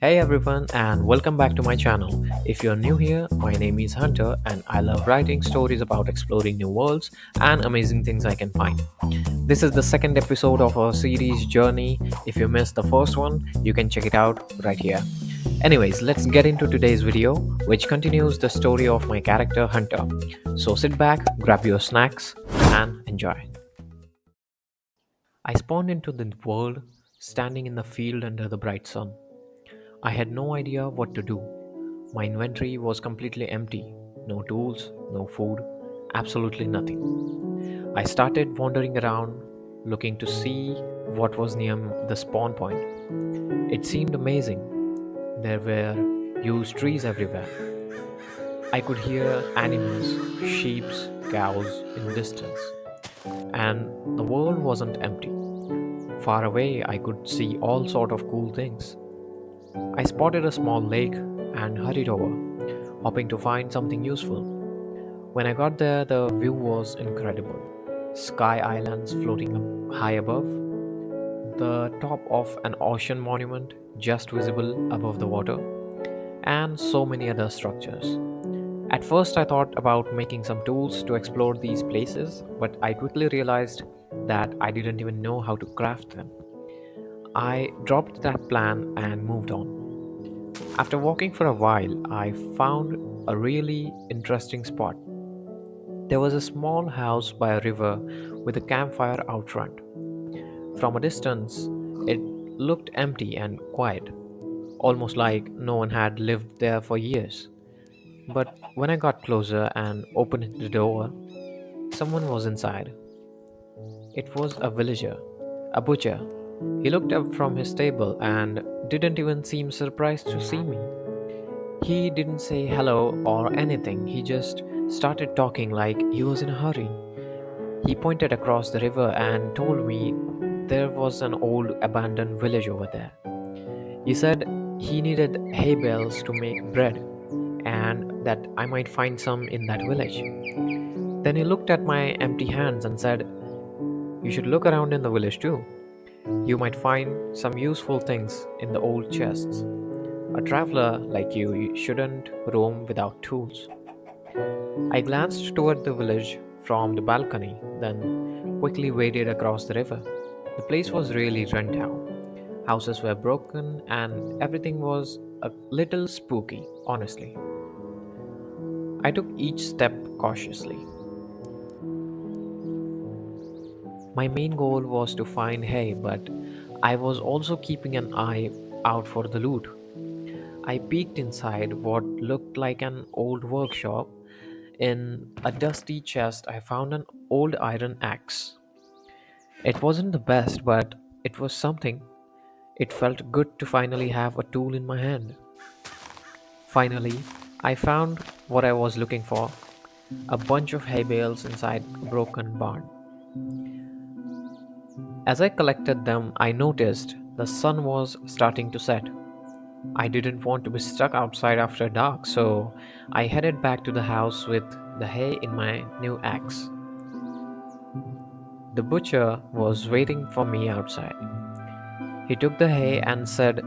Hey everyone, and welcome back to my channel. If you're new here, my name is Hunter, and I love writing stories about exploring new worlds and amazing things I can find. This is the second episode of our series Journey. If you missed the first one, you can check it out right here. Anyways, let's get into today's video, which continues the story of my character Hunter. So sit back, grab your snacks, and enjoy. I spawned into the world standing in the field under the bright sun. I had no idea what to do. My inventory was completely empty. No tools, no food, absolutely nothing. I started wandering around, looking to see what was near the spawn point. It seemed amazing. There were huge trees everywhere. I could hear animals, sheep, cows in the distance. And the world wasn't empty. Far away, I could see all sort of cool things. I spotted a small lake and hurried over, hoping to find something useful. When I got there, the view was incredible. Sky islands floating up high above, the top of an ocean monument just visible above the water, and so many other structures. At first, I thought about making some tools to explore these places, but I quickly realized that I didn't even know how to craft them. I dropped that plan and moved on. After walking for a while, I found a really interesting spot. There was a small house by a river with a campfire out front. From a distance, it looked empty and quiet, almost like no one had lived there for years. But when I got closer and opened the door, someone was inside. It was a villager, a butcher. He looked up from his table and didn't even seem surprised to see me. He didn't say hello or anything, he just started talking like he was in a hurry. He pointed across the river and told me there was an old abandoned village over there. He said he needed hay bales to make bread and that I might find some in that village. Then he looked at my empty hands and said, "You should look around in the village too. You might find some useful things in the old chests. A traveler like you shouldn't roam without tools." I glanced toward the village from the balcony, then quickly waded across the river. The place was really run down. Houses were broken, and everything was a little spooky, honestly. I took each step cautiously. My main goal was to find hay, but I was also keeping an eye out for the loot. I peeked inside what looked like an old workshop. In a dusty chest, I found an old iron axe. It wasn't the best, but it was something. It felt good to finally have a tool in my hand. Finally, I found what I was looking for, a bunch of hay bales inside a broken barn. As I collected them, I noticed the sun was starting to set. I didn't want to be stuck outside after dark, so I headed back to the house with the hay in my new axe. The butcher was waiting for me outside. He took the hay and said,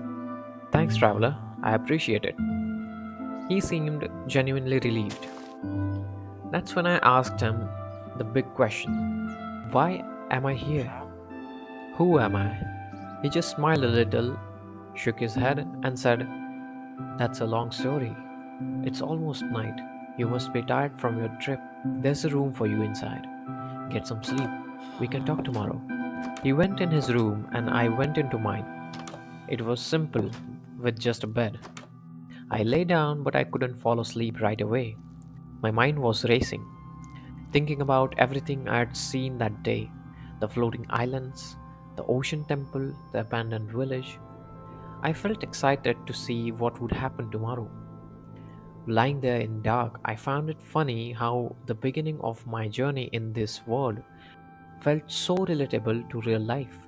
"Thanks, traveler, I appreciate it." He seemed genuinely relieved. That's when I asked him the big question: why am I here? Who am I? He just smiled a little, shook his head, and said, "That's a long story. It's almost night. You must be tired from your trip. There's a room for you inside. Get some sleep. We can talk tomorrow." He went in his room, and I went into mine. It was simple, with just a bed. I lay down, but I couldn't fall asleep right away. My mind was racing, thinking about everything I had seen that day: the floating islands, the ocean temple, the abandoned village. I felt excited to see what would happen tomorrow. Lying there in dark, I found it funny how the beginning of my journey in this world felt so relatable to real life.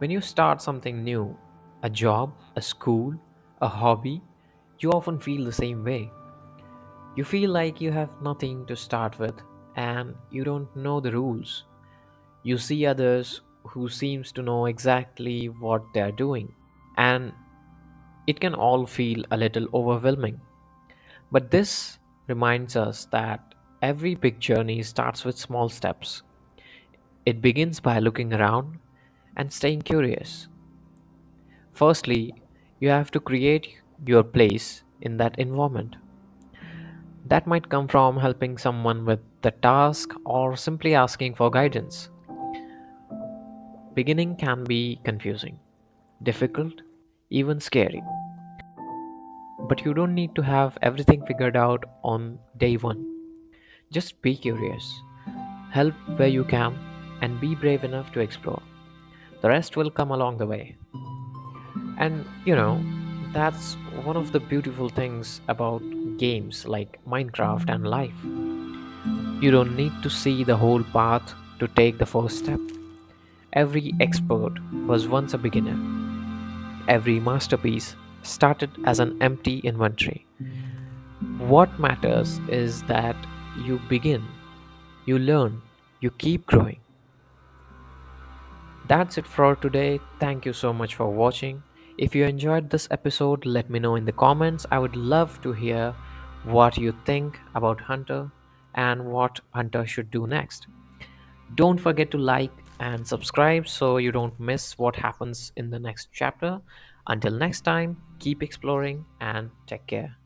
When you start something new, a job, a school, a hobby, you often feel the same way. You feel like you have nothing to start with and you don't know the rules. You see others who seems to know exactly what they're doing, and It can all feel a little overwhelming. But this reminds us that every big journey starts with small steps. It begins by looking around and staying curious. Firstly, you have to create your place in that environment. That might come from helping someone with the task or simply asking for guidance. Beginning can be confusing, difficult, even scary. But you don't need to have everything figured out on day one. Just be curious, help where you can, and be brave enough to explore. The rest will come along the way. And that's one of the beautiful things about games like Minecraft and life. You don't need to see the whole path to take the first step. Every expert was once a beginner. Every masterpiece started as an empty inventory. What matters is that you begin, you learn, you keep growing. That's it for today. Thank you so much for watching. If you enjoyed this episode, let me know in the comments. I would love to hear what you think about Hunter and what Hunter should do next. Don't forget to like and subscribe so you don't miss what happens in the next chapter. Until next time, keep exploring and take care.